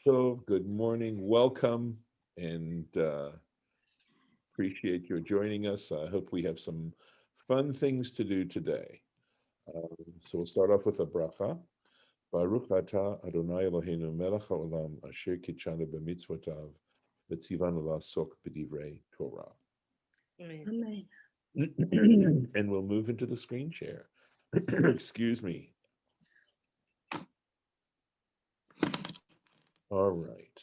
So, good morning, welcome, and appreciate your joining us. I hope we have some fun things to do today. So, we'll start off with a bracha. Baruch atah Adonai Eloheinu melech haolam asher kitshanu b'mitzvotav v'tzivanu la'asok b'divrei Torah. Amen. Amen. And we'll move into the screen share. Excuse me. All right.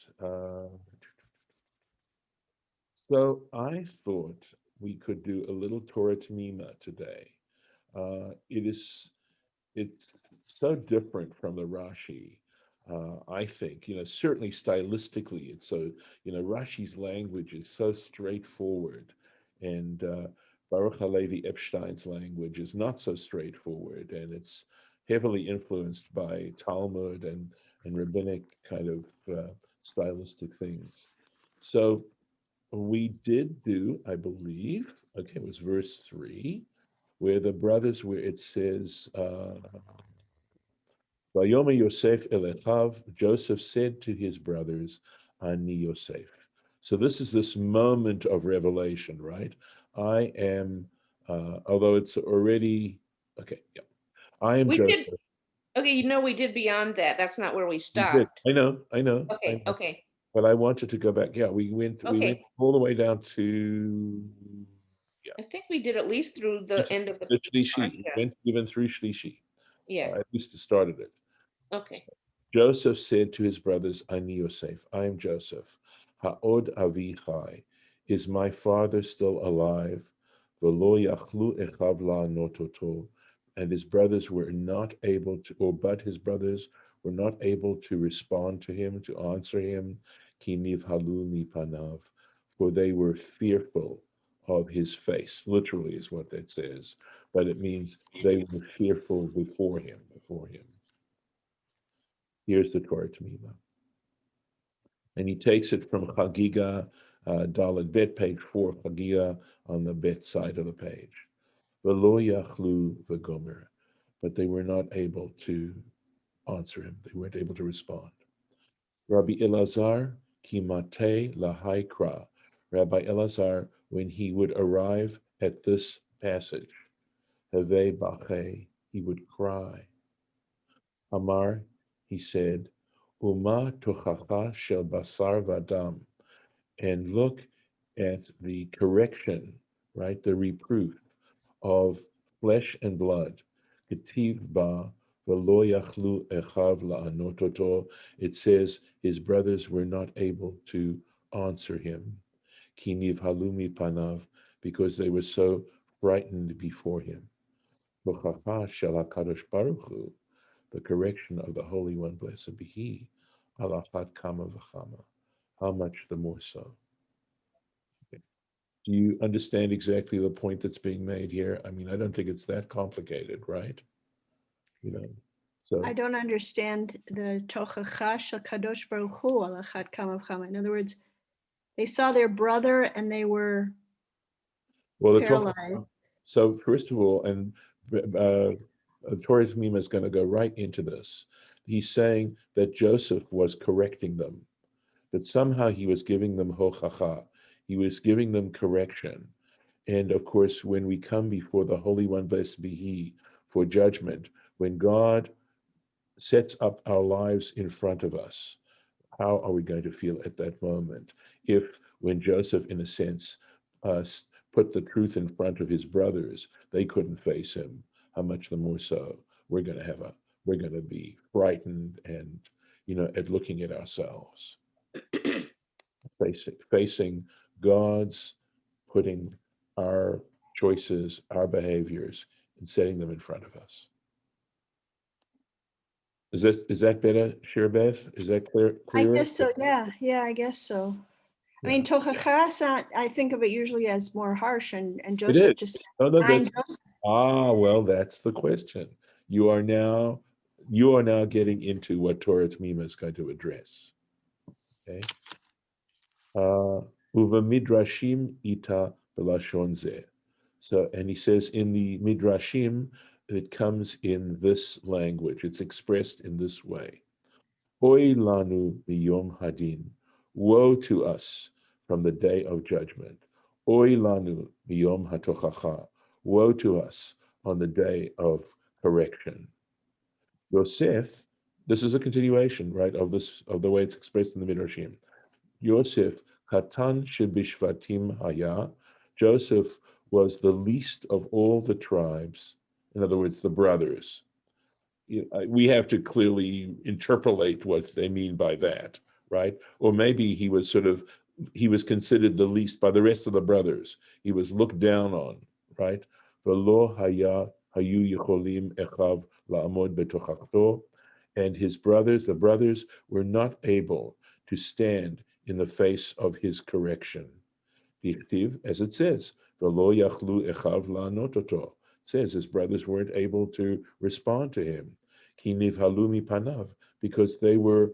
So I thought we could do a little Torah Tamima today. It's so different from the Rashi. I think, certainly stylistically, it's so, Rashi's language is so straightforward, and Baruch Halevi Epstein's language is not so straightforward, and it's heavily influenced by Talmud and rabbinic kind of stylistic things. So we did do, I believe, okay, it was verse 3, where the brothers, where it says, Vayomer Yosef Elechav, Joseph said to his brothers, Ani Yosef. So this is this moment of revelation, right? I am, although it's already, okay, yeah, I am We did, Joseph. okay, we did beyond that. That's not where we We did. stopped. I Okay, know. okay, But I wanted to go back. Yeah, we went okay. all the way down to, yeah, I think we did at least through the end of the the Shlishi. It parsha. went even through Shlishi. Yeah, At least it started it. okay. Joseph said to his brothers, Ani Yosef, I am Joseph. Ha'od avi chai. Is my father still alive? V'lo yachlu echav la'anot oto. And his brothers were not able to, or but his brothers were not able to respond to him, to answer him. Ki nivhalu mipanav. For they were fearful of his face. Literally is what that says. But it means they were fearful before him. Here's the Torah Tamima. And he takes it from Chagiga, Dalet Bet, page 4, Chagiga, on the Bet side of the page. V'lo yachlu v'gomer. But they were not able to answer him. They weren't able to respond. Rabbi Elazar, kimate lahaikra. Rabbi Elazar, when he would arrive at this passage, Have bache, he would cry. Amar, he said, Uma tochacha shel basar vadam, and look at the correction, right? The reproof of flesh and blood. Ketiv ba v'lo yachlu echav la'anot oto. It says his brothers were not able to answer him. Ki nivhalu panav, because they were so frightened before him. Tochacha shel HaKadosh Baruch Hu, the correction of the Holy One, blessed be He, alachat kama v'chama. How much the more so? Okay. Do you understand exactly the point that's being made here? I mean, I don't think it's that complicated, right? You know, I so don't understand the Tochacha Shel Kadosh Baruch Hu alachat kama v'chama. In other words, they saw their brother and they were well, the Torah. paralyzed. So first of all, and uh, Torah Mima is going to go right into this. He's saying that Joseph was correcting them, that somehow he was giving them hochacha, he was giving them correction. And of course, when we come before the Holy One, blessed be He, for judgment, when God sets up our lives in front of us, how are we going to feel at that moment? If, when Joseph, in a sense, uh, put the truth in front of his brothers, they couldn't face him, how much the more so we're going to be frightened and, at looking at ourselves, facing God's putting our choices, our behaviors, and setting them in front of us. Is that better, Sherbeth? Is that I clearer? guess so. Yeah, I guess so. I Yeah, mean, Tochacha, I think of it usually as more harsh, and it is. Joseph just said, No, no, I'm that's Joseph. well, that's the question. You are now you are now getting into what Torah Tamima is going to address. Okay. Uva midrashim ita belashon zeh. So, and he says in the midrashim, it comes in this language. It's expressed in this way. Oy lanu miyom hadin. Woe to us from the day of judgment. Oy lanu miyom hatochacha. Woe to us on the day of correction. Yosef, this is a continuation, right, of the way it's expressed in the Midrashim. Yosef, Katan shebishvatim haya. Joseph was the least of all the tribes. In other words, the brothers. We have to clearly interpolate what they mean by that, right? Or maybe he was considered the least by the rest of the brothers. He was looked down on, right? V'lo haya hayu yecholim echav la'amod betochachto. And his brothers, the brothers, were not able to stand in the face of his correction. Dichtiv, as it says, v'lo yachlu echav la'anot oto. Says his brothers weren't able to respond to him. Ki nivhalu mipanav, because they were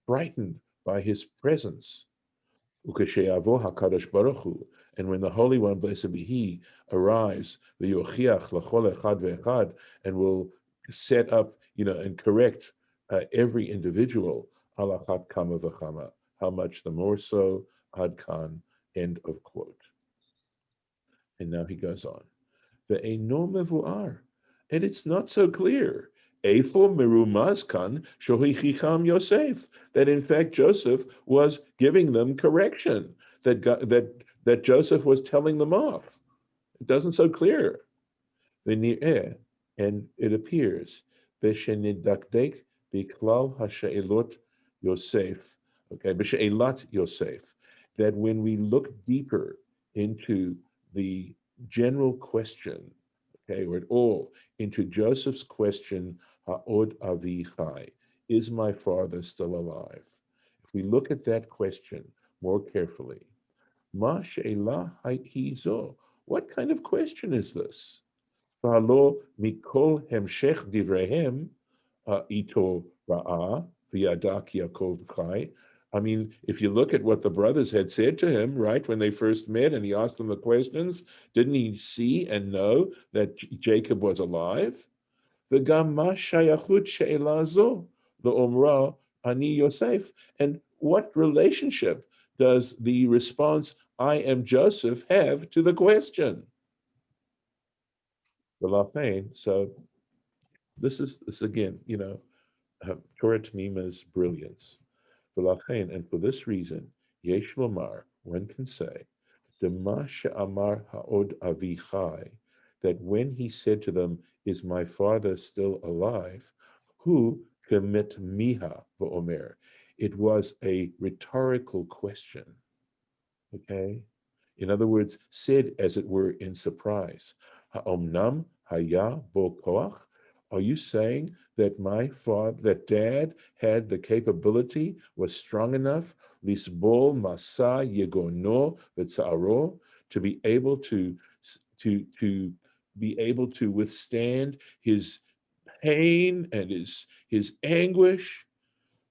frightened by his presence. Ukesheyavo hakadosh baruch hu, and when the Holy One, blessed be He, arrives, v'yochiach l'chol echad ve'echad, and will set up, and correct every individual, alachat kama v'chama, how much the more so, ad kan, end of quote. And now he goes on. Ve'eino mevu'ar, and it's not so clear. Eifo merumaz kan shohichicham Yosef, that in fact Joseph was giving them correction, that Joseph was telling them off. It doesn't so clear. V'nir'eh, and it appears, v'shenidakdek b'klal ha'she'elot Yosef, okay, b'she'elat Yosef, that when we look deeper into the general question, okay, or at all, into Joseph's question, Ha'od Avichai, is my father still alive? If we look at that question more carefully, Ma she'elah hizo, what kind of question is this? V'halo mikol hemshech divrehem ito ra'a v'yadak Yaakov chai. I mean, if you look at what the brothers had said to him, right, when they first met and he asked them the questions, didn't he see and know that Jacob was alive? V'gam ma shayachut she'ela zo le'omra ani Yosef. And what relationship does the response, I am Joseph, have to the question? So this again, Torah Tmima's brilliance. And for this reason, Yesh Lomar, one can say, Dema she'amar ha'od avichai, that when he said to them, is my father still alive? Hu kemet miha v'omer. It was a rhetorical question, okay? In other words, said as it were in surprise. Ha'omnam haya bo koach? Are you saying that my father, that dad had the capability, was strong enough, lisbol masa yegono v'tzaro, to be able to be able to withstand his pain and his anguish?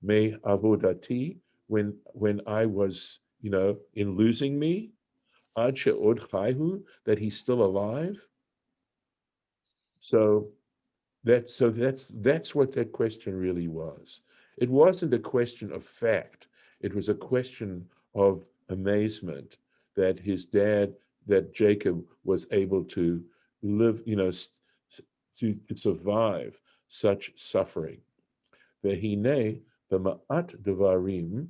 Me avodati, when I was, in losing me, ad she'od chayhu, that he's still alive. So that's what that question really was. It wasn't a question of fact. It was a question of amazement that his dad, that Jacob was able to live, to survive such suffering. Vehine b'ma'at devarim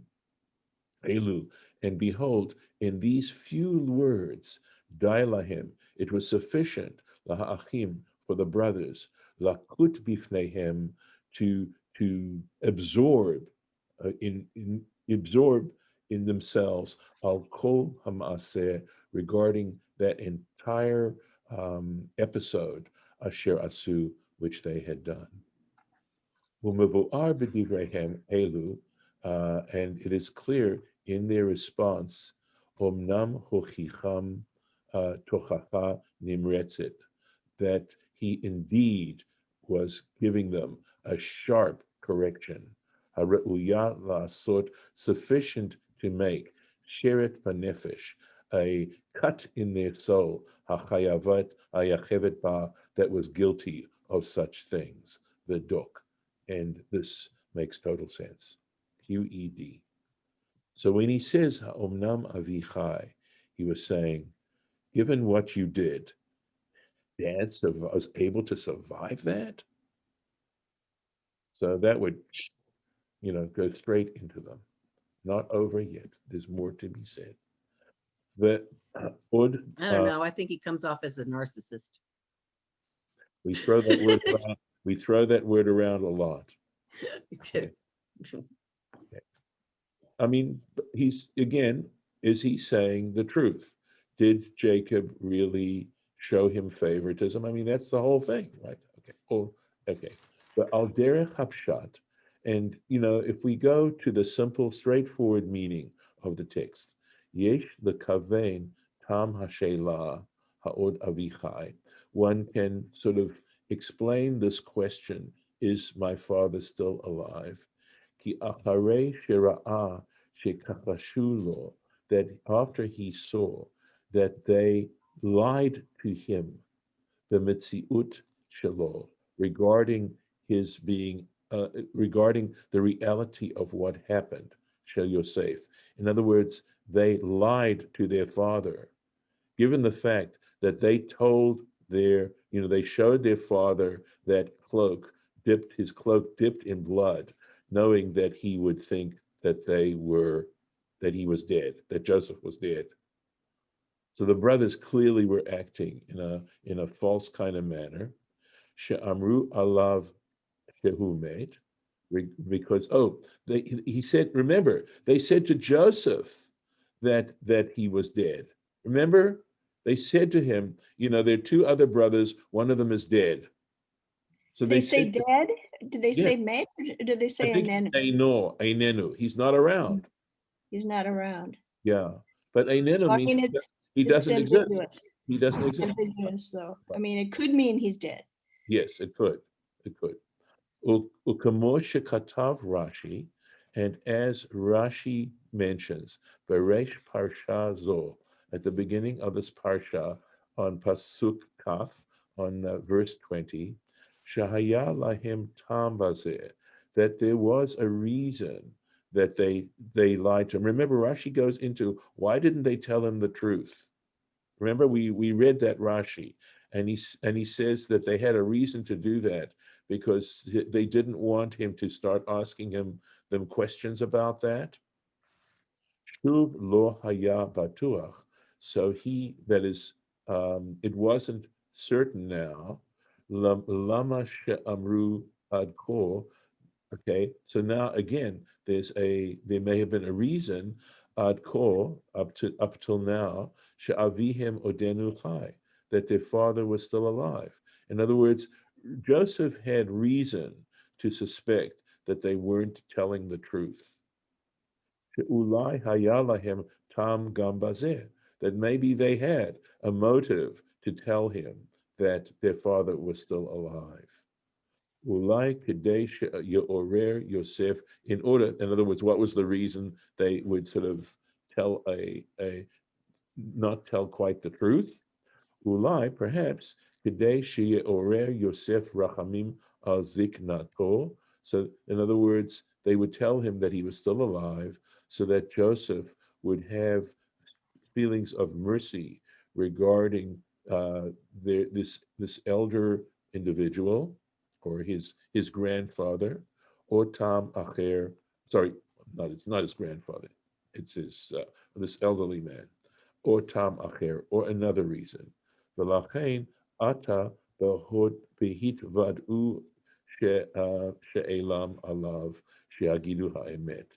elu, and behold, in these few words, dailahim, it was sufficient, laha'achim, for the brothers, lakut bifnehem, to absorb, absorb in themselves, al kol ha'maaseh, regarding that entire episode, asher asu, which they had done. Umevu'ar b'divrehem elu, and it is clear in their response, Omnam hochicham tochacha nimretzit, that he indeed was giving them a sharp correction, hare'uya la'asot, sufficient to make, sheret v'nefesh, a cut in their soul, hachayavat ayachevet ba, that was guilty of such things, the dok. And this makes total sense. QED. So when he says Ha'omnam Avichai, he was saying, given what you did, Dad was able to survive that. So that would, go straight into them. Not over yet. There's more to be said. The Ud, I don't know. I think he comes off as a narcissist. we throw that word around. We throw that word around a lot. Okay. I mean, he's again, is he saying the truth? Did Jacob really show him favoritism? I mean, that's the whole thing, right? Okay. Oh, okay. But al derech hapshat, and if we go to the simple, straightforward meaning of the text, yesh lekavein tam hashela haod avichai. One can sort of explain this question: is my father still alive? Ki acharei shira'ah shekachashu lo, that after he saw that they lied to him, the mitziut shelo, regarding his being, regarding the reality of what happened, shel Yosef. In other words, they lied to their father, given the fact that they told they showed their father that his cloak dipped in blood, knowing that he would think that that he was dead, that Joseph was dead. So the brothers clearly were acting in a false kind of manner. She'amru alav shehu met, because he said, remember, they said to Joseph that he was dead. Remember, they said to him, there are two other brothers, one of them is dead. So Did they say said, dead? Did they Yeah. say met? Or did they I say think anen? Einenu, he's not around. He's not around. Yeah, but So Einenu I means mean, he it's doesn't exist. ambiguous. He doesn't It's exist. ambiguous, though. I mean, it could mean he's dead. Yes, it could. It could. Ukamo shekatav Rashi, and as Rashi mentions, Beresh Parsha Zo, at the beginning of this Parsha, on Pasuk Kaf, on verse 20, Shahaya lahim tam bazeh, that there was a reason that they lied to him. Remember, Rashi goes into why didn't they tell him the truth? Remember, we read that Rashi, and he says that they had a reason to do that because they didn't want him to start asking them questions about that. Shuv lo haya batuach. So it wasn't certain now. Lama she'amru ad ko. Okay, so now again, there may have been a reason ad ko up till now she'avihim odenu chai, that their father was still alive. In other words, Joseph had reason to suspect that they weren't telling the truth. She'ulai haya lahem tam gam bazeh, that maybe they had a motive to tell him that their father was still alive. Ulai Kadesh Yorer Yosef, in other words, what was the reason they would sort of tell not tell quite the truth? Ulai, perhaps, Kadesh Yorer Yosef Rachamim al Ziknato. So, in other words, they would tell him that he was still alive, so that Joseph would have feelings of mercy regarding this elder individual, or his grandfather, or Tam Acher. Sorry, it's not his grandfather. It's this elderly man, or Tam Acher, or another reason. V'lachein ata behit vadu she'elam alav she'agidu ha'emet.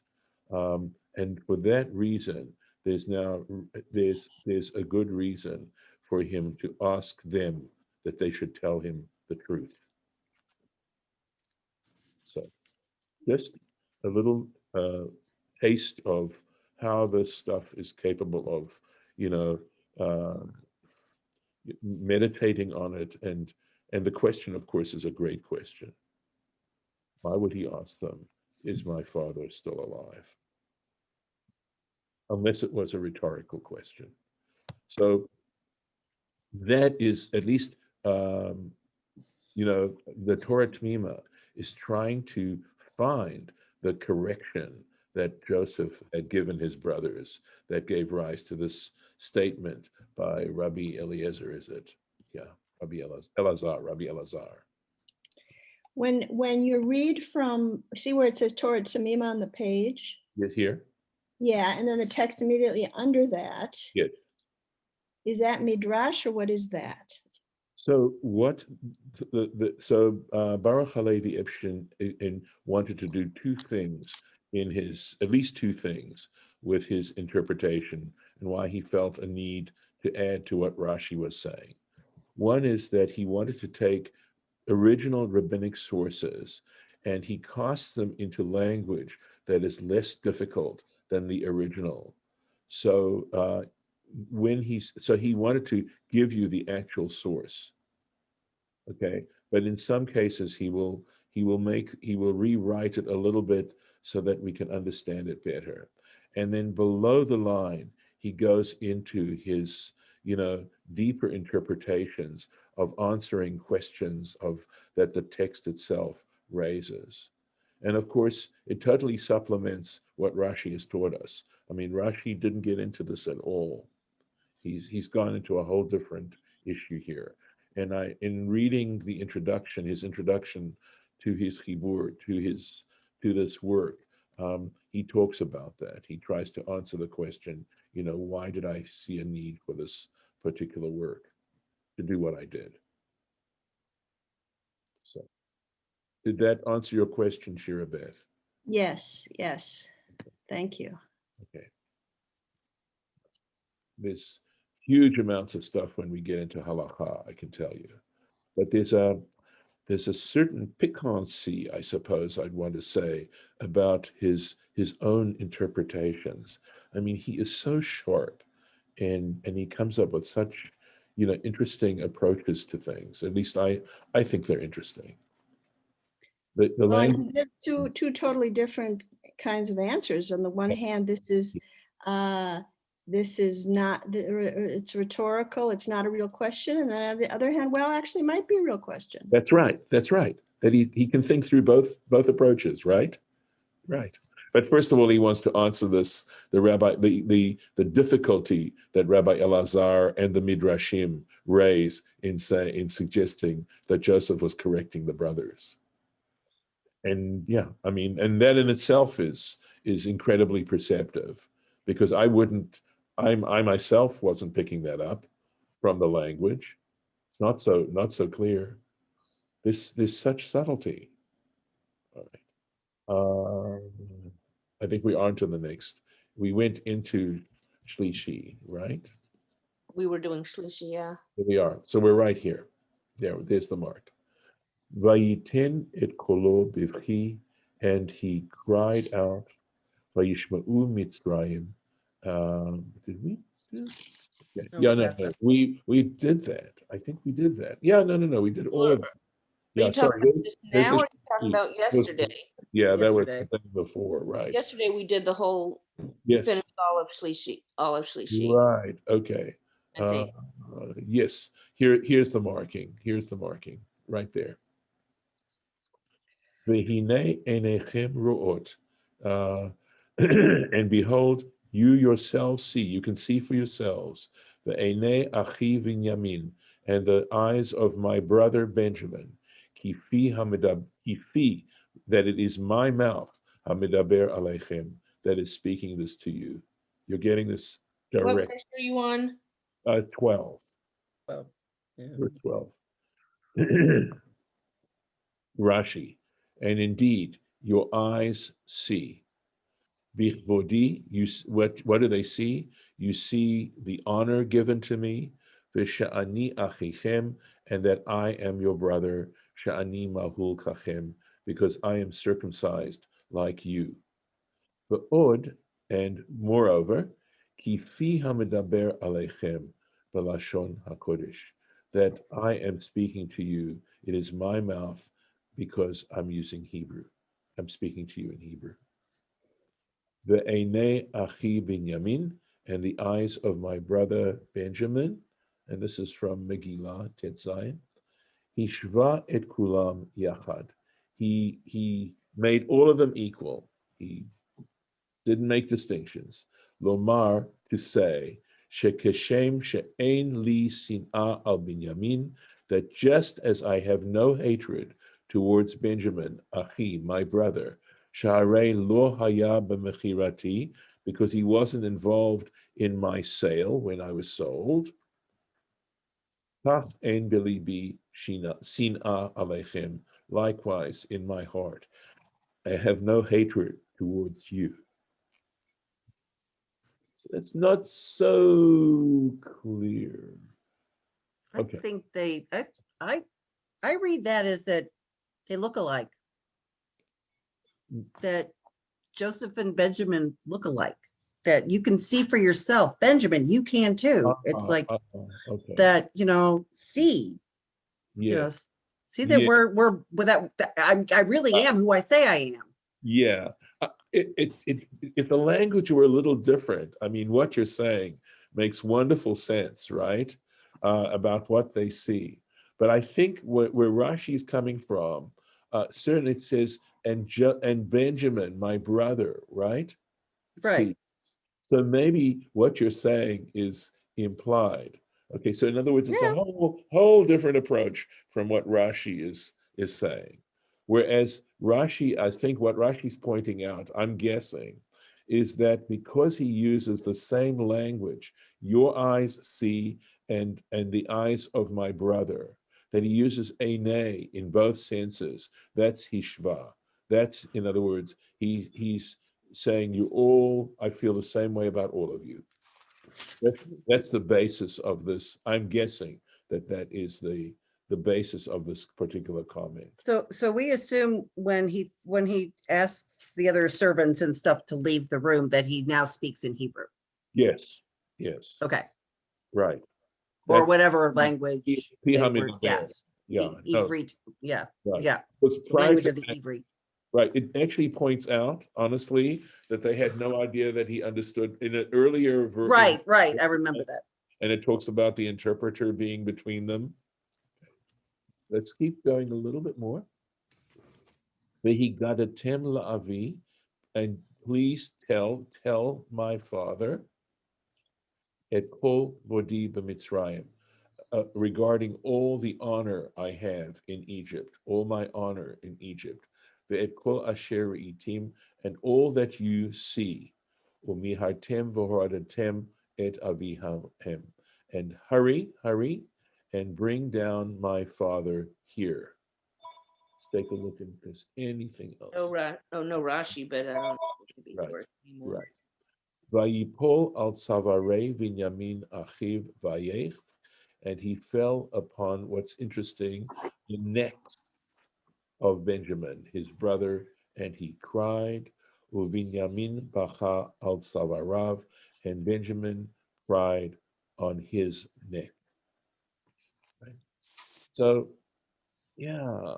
And for that reason, there's a good reason for him to ask them that they should tell him the truth. So just a little taste of how this stuff is capable of, meditating on it. And the question, of course, is a great question. Why would he ask them, is my father still alive? Unless it was a rhetorical question. So that is at least, the Torah Tmima is trying to find the correction that Joseph had given his brothers that gave rise to this statement by Rabbi Eliezer, is it? Yeah, Rabbi Elazar. When you read from, see where it says Torah Tzimim on the page? Yes, here? Yeah, and then the text immediately under that, Yes. is that Midrash or what is that? So what Baruch Halevi Epstein wanted to do two things in his, at least two things with his interpretation, and why he felt a need to add to what Rashi was saying. One is that he wanted to take original rabbinic sources and he casts them into language that is less difficult than the original. So he wanted to give you the actual source. Okay, but in some cases he will rewrite it a little bit so that we can understand it better. And then below the line, he goes into his, deeper interpretations of answering questions that the text itself raises. And of course, it totally supplements what Rashi has taught us. I mean, Rashi didn't get into this at all. He's gone into a whole different issue here. And in reading his introduction to his chibur, to this work, he talks about that. He tries to answer the question, why did I see a need for this particular work to do what I did? So, did that answer your question, Shira Beth? Yes, thank you. Okay. There's huge amounts of stuff when we get into halakha, I can tell you. But there's a certain piquancy, I suppose I'd want to say, about his own interpretations. I mean, he is so sharp, and he comes up with such, interesting approaches to things. At least I think they're interesting. The Well, I language. think they're two totally different kinds of answers. On the one hand, this is not, it's rhetorical, it's not a real question. And then on the other hand, well, actually it might be a real question. That's right. That he can think through both approaches, right? Right. But first of all, he wants to answer the difficulty that Rabbi Elazar and the Midrashim raise in suggesting that Joseph was correcting the brothers. And yeah, I mean, and that in itself is incredibly perceptive, because I myself wasn't picking that up from the language. It's not so clear. There's such subtlety. All right. I think we are to the next. We went into Shlishi, right? We were doing Shlishi, yeah. Here we are. So we're right here. There's the mark. Vayiten et kolo bivchi, and he cried out. Vayishma'u Mitzrayim. Did we? No. We did that. I think we did that. Yeah, no. We did all of that. Are Yeah, you talking sorry. about just now or are you talking about yesterday? Yeah, that was Yesterday. the thing before, right? Yesterday we did the whole, Yes. finished all of Shlishi. Right. Okay. I think. Yes. Here's the marking. Here's the marking right there. Vehine enechem ruot, and behold, you yourselves see. You can see for yourselves. The ene achi Binyamin, and the eyes of my brother Benjamin. Kifi, that it is my mouth, hamidaber aleichem, that is speaking this to you. You're getting this What direct. verse are you on? 12. Well, yeah. Verse 12. Rashi, and indeed, your eyes see. Bichbodi, what do they see? You see the honor given to me, v'sha'ani achichem, and that I am your brother, sha'ani mahul kachem, because I am circumcised like you. V'od, and moreover, ki fi hamidaber aleichem b'lashon hakodesh, that I am speaking to you. It is my mouth, because I'm using Hebrew. I'm speaking to you in Hebrew. Ve'enei achi Binyamin, and the eyes of my brother Benjamin, and this is from Megillah Tetzayin. Hishva et kulam yachad. He made all of them equal. He didn't make distinctions. Lomar, to say, shekeshem she'ein li sin'a al Binyamin, that just as I have no hatred towards Benjamin, Achi, my brother, Sha'arei lo haya b'mechirati, because he wasn't involved in my sale when I was sold. Tach ein belibi sin'a aleichem, likewise in my heart, I have no hatred towards you. So it's not so clear. I Okay. think I read that as that they look alike. That Joseph and Benjamin look alike. That you can see for yourself. Benjamin, you can too. It's like Okay. that, see, Yeah. see that Yeah. we're without I really am who I say I am. Yeah. If the language were a little different, I mean, what you're saying makes wonderful sense, right? About what they see. But I think where Rashi is coming from, certainly it says, and Benjamin, my brother, right? Right. See. So maybe what you're saying is implied. Okay, so in other words, it's a Yeah. whole different approach from what Rashi is saying. Whereas Rashi, I think what Rashi's pointing out, I'm guessing, is that because he uses the same language, your eyes see and the eyes of my brother, that he uses ene in both senses. That's hishva. That's, in other words, he's saying you all, I feel the same way about all of you. That's the basis of this. I'm guessing that is the basis of this particular comment. So we assume when he asks the other servants and stuff to leave the room that he now speaks in Hebrew. Yes, Okay. right. Or That's whatever language they were. Yes. Yeah, no, Ivrit. Yeah. right. Yeah. Because prior Language to of the that, Ivrit. right, it actually points out, honestly, that they had no idea that he understood in an earlier version. Right. I remember that. And it talks about the interpreter being between them. Let's keep going a little bit more. Vehigadatem la'avi, and please tell my father, et kol vodi b'Mitzrayim, regarding all the honor I have in Egypt, all my honor in Egypt, ve'et kol asher itim, and all that you see, umihartem v'horadatem et avihem, and hurry, and bring down my father here. Let's take a look at this. Anything else? No Rashi, but I don't know if it could be Right, worth anymore. right. Vayipol al tzavarei Binyamin achiv vayech, and he fell upon what's interesting, the necks of Benjamin, his brother, and he cried. Uvinyamin bacha al tzavarav, and Benjamin cried on his neck. Right? So, yeah.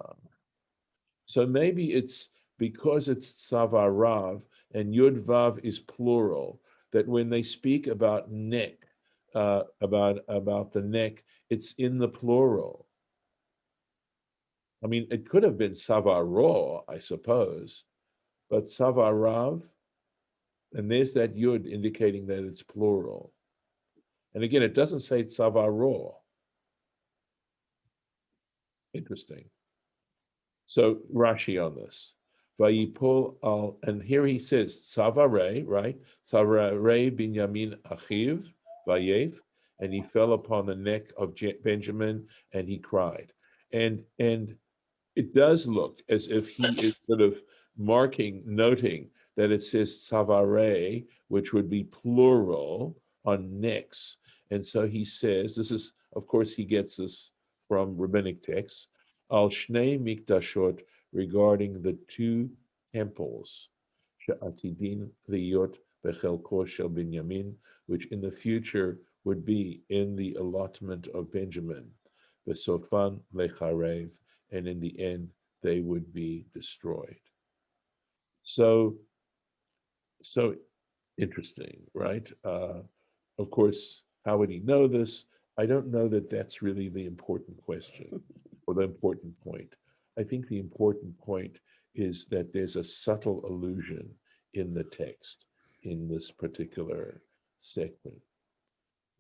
So maybe it's because it's Savarav and Yud Vav is plural, that when they speak about neck, about the neck, it's in the plural. I mean, it could have been Savaro, I suppose, but Savarav, and there's that Yud indicating that it's plural. And again, it doesn't say Savaro. Interesting. So Rashi on this. Vayipol al, and here he says, Tzavare, right? Tzavare Binyamin Achiv, Vayef, and he fell upon the neck of Benjamin and he cried. And it does look as if he is sort of noting that it says Tzavare, which would be plural on necks. And so he says, this is, of course, he gets this from rabbinic texts, al shnei mikdashot, regarding the two temples, she'atidin liyot bechelko shel Binyamin, which in the future would be in the allotment of Benjamin, v'sofan lecharev, and in the end they would be destroyed. So interesting, right? Of course, how would he know this? I don't know that that's really the important question or the important point. I think the important point is that there's a subtle allusion in the text. in this particular segment.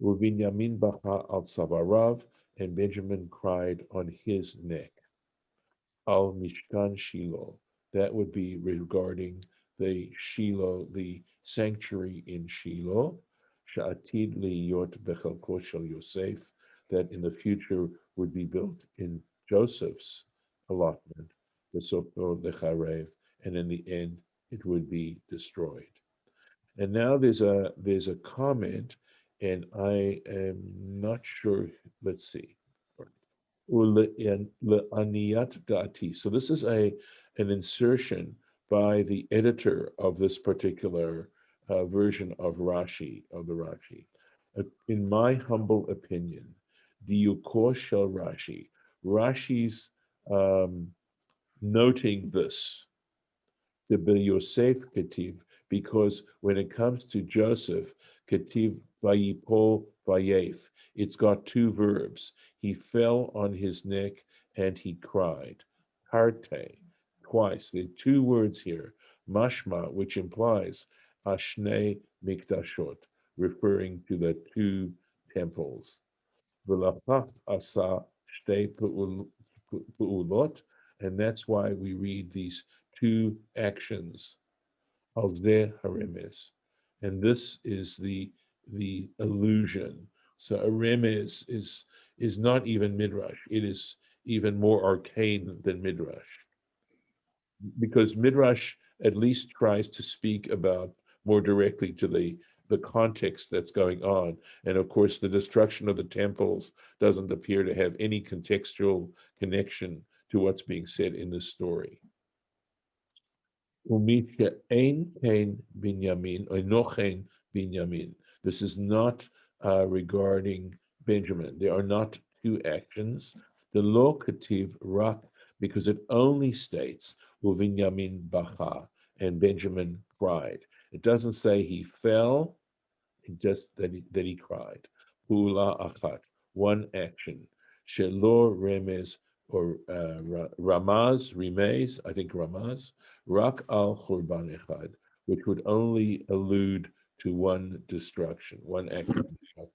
Uvinyamin bacha al tzavarav, and Benjamin cried on his neck. Al Mishkan Shiloh. That would be regarding the Shiloh, the sanctuary in Shiloh, Sha'atid liyot bechalko shel Yosef, that in the future would be built in Joseph's allotment, the Sopor lecharev, and in the end it would be destroyed. And now there's a comment, and I am not sure. Let's see. Le'aniyat dati. So this is an insertion by the editor of this particular version of Rashi, of the Rashi. In my humble opinion, diukor shel Rashi, Rashi's noting this, the Be Yosef Ketiv, because when it comes to Joseph, Ketiv Vayipol Vayef, it's got two verbs. He fell on his neck and he cried. Harte, twice. There are two words here. Mashma, which implies Ashne Mikdashot, referring to the two temples. V'lapach asa shtei pu'ulot, and that's why we read these two actions, al zeh haremes, and this is the illusion. So a remes is not even midrash; it is even more arcane than midrash, because midrash at least tries to speak about more directly to the context that's going on. And of course, the destruction of the temples doesn't appear to have any contextual connection to what's being said in this story. Ein kain binyamin, or nochen binyamin. This is not regarding Benjamin. There are not two actions. The lo kativ rak, because it only states uvinyamin bacha, and Benjamin cried. It doesn't say he fell, just that he cried. Pula achat, one action. Shelo remes, or ramaz, remes, I think ramaz, rak al churban echad, which would only allude to one destruction, one act of destruction.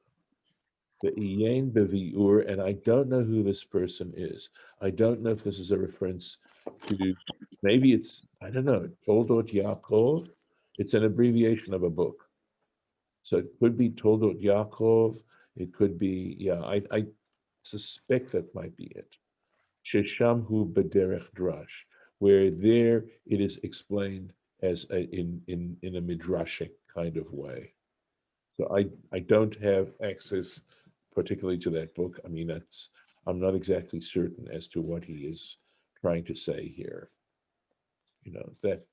The iyen beviur, and I don't know who this person is. I don't know if this is a reference to, maybe it's, I don't know, Toldot Yaakov. It's an abbreviation of a book. So it could be Toldot Yaakov. It could be, yeah, I suspect that might be it. Sheshamhu bederech drash, where there it is explained as in a midrashic kind of way. So I don't have access particularly to that book. I mean, I'm not exactly certain as to what he is trying to say here. You know, that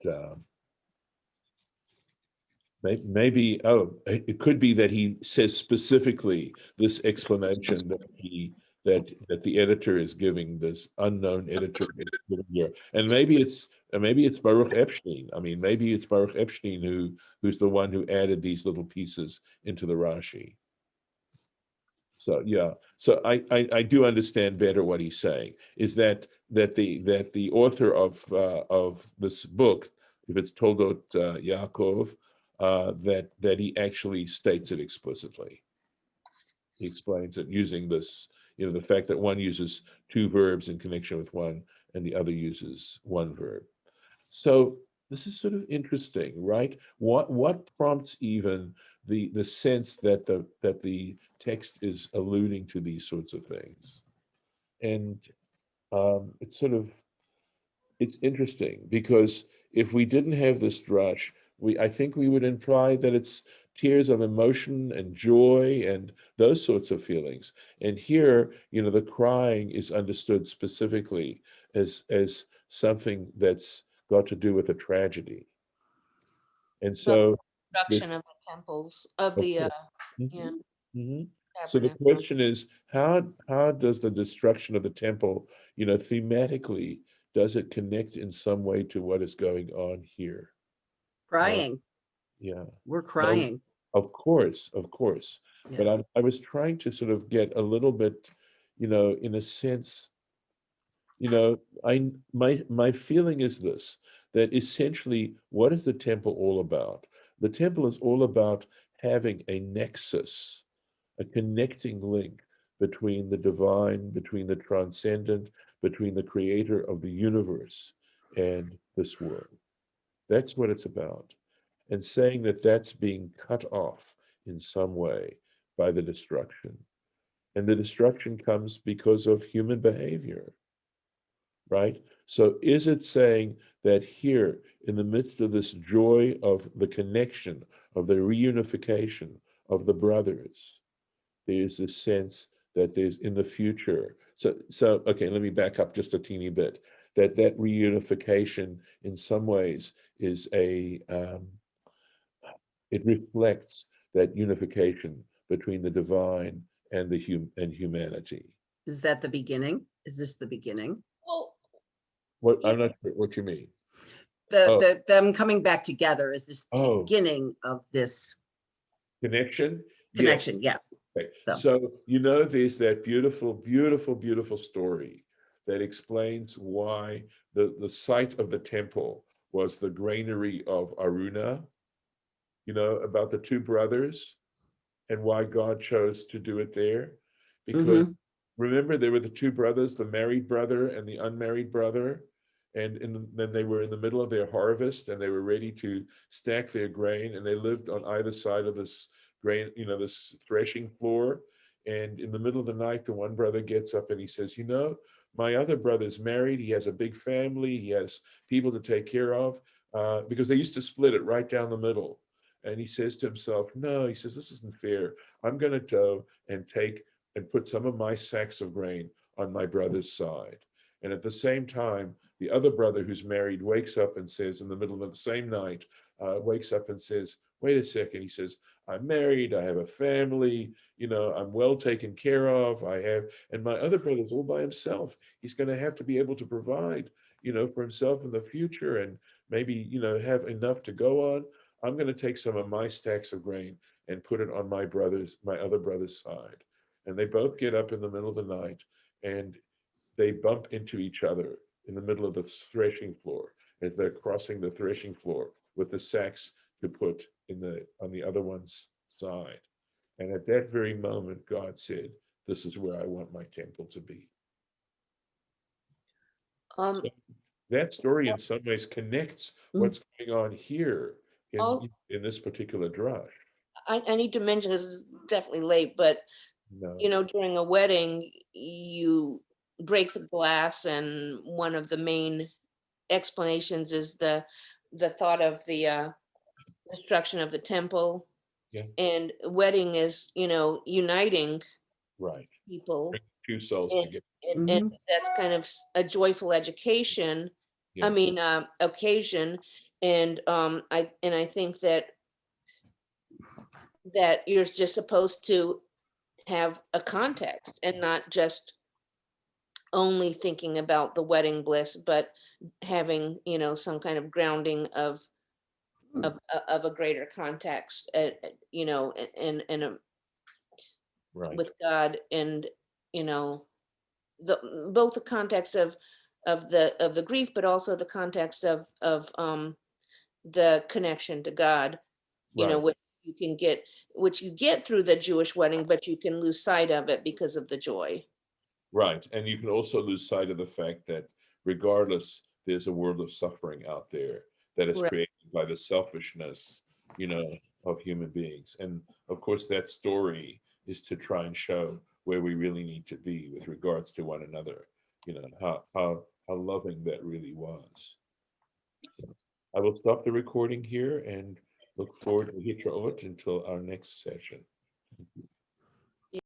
maybe, oh, it could be that he says specifically this explanation that the editor is giving, this unknown editor is giving here, and maybe it's Baruch Epstein. I mean, maybe it's Baruch Epstein who's the one who added these little pieces into the Rashi. So yeah, so I do understand better what he's saying. Is that the author of this book, if it's Toldot Yaakov, that he actually states it explicitly. He explains it using this, the fact that one uses two verbs in connection with one, and the other uses one verb. So this is sort of interesting, right? What prompts even the sense that the text is alluding to these sorts of things? And it's interesting because if we didn't have this drush, I think we would imply that it's tears of emotion and joy and those sorts of feelings. And here, the crying is understood specifically as something that's got to do with a tragedy. And so Destruction of the temples of of the course. yeah, Mhm. So the tabernacle. question is, how does the destruction of the temple, thematically, does it connect in some way to what is going on here? Crying. Yeah. We're Well, crying. of course. But Yeah. I was trying to sort of get a little bit, in a sense, my feeling is this, that essentially, what is the temple all about? The temple is all about having a nexus, a connecting link between the divine, between the transcendent, between the creator of the universe and this world. That's what it's about. And saying that that's being cut off in some way by the destruction. And the destruction comes because of human behavior, right? So is it saying that here, in the midst of this joy of the connection, of the reunification of the brothers, there's this sense that there's in the future. So okay, let me back up just a teeny bit. That reunification in some ways is it reflects that unification between the divine and and humanity. Is that the beginning? Is this the beginning? Well, What yeah, I'm not sure what you mean. The, Oh, them coming back together, is this the oh, beginning of this connection? Yes. connection? Yeah. Okay. So, So, there's that beautiful, beautiful, beautiful story that explains why the site of the temple was the granary of Aruna, about the two brothers and why God chose to do it there. Because mhm. remember, there were the two brothers, the married brother and the unmarried brother. And then they were in the middle of their harvest and they were ready to stack their grain. And they lived on either side of this grain, this threshing floor. And in the middle of the night, the one brother gets up and he says, my other brother's married. He has a big family. He has people to take care of, because they used to split it right down the middle. And he says to himself, no, he says, this isn't fair. I'm going to go and take and put some of my sacks of grain on my brother's side. And at the same time, the other brother who's married wakes up and says, in the middle of the same night, wakes up and says, wait a second. He says, I'm married. I have a family. I'm well taken care of. And my other brother's all by himself. He's going to have to be able to provide, for himself in the future and maybe, have enough to go on. I'm going to take some of my stacks of grain and put it on my other brother's side. And they both get up in the middle of the night and they bump into each other in the middle of the threshing floor as they're crossing the threshing floor with the sacks to put on the other one's side. And at that very moment, God said, this is where I want my temple to be. um, So that story in some ways connects what's going on here all, in this particular drush. I need to mention, this is definitely late, but No. during a wedding, you break the glass, and one of the main explanations is the thought of the destruction of the temple. Yeah. And wedding is, uniting Right. people, Bring two souls and together. and Mhm. that's kind of a joyful education. I Yes. mean, occasion, and I think that you're just supposed to have a context and not just only thinking about the wedding bliss, but having, some kind of grounding of a greater context, Right. with God, and, you know, both the context of the grief, but also the context of the connection to God, Right. which you get through the Jewish wedding, but you can lose sight of it because of the joy. Right. And you can also lose sight of the fact that regardless, there's a world of suffering out there that is Right. created by the selfishness, of human beings. And of course, that story is to try and show where we really need to be with regards to one another, how loving that really was. I will stop the recording here and look forward to Hitraot until our next session.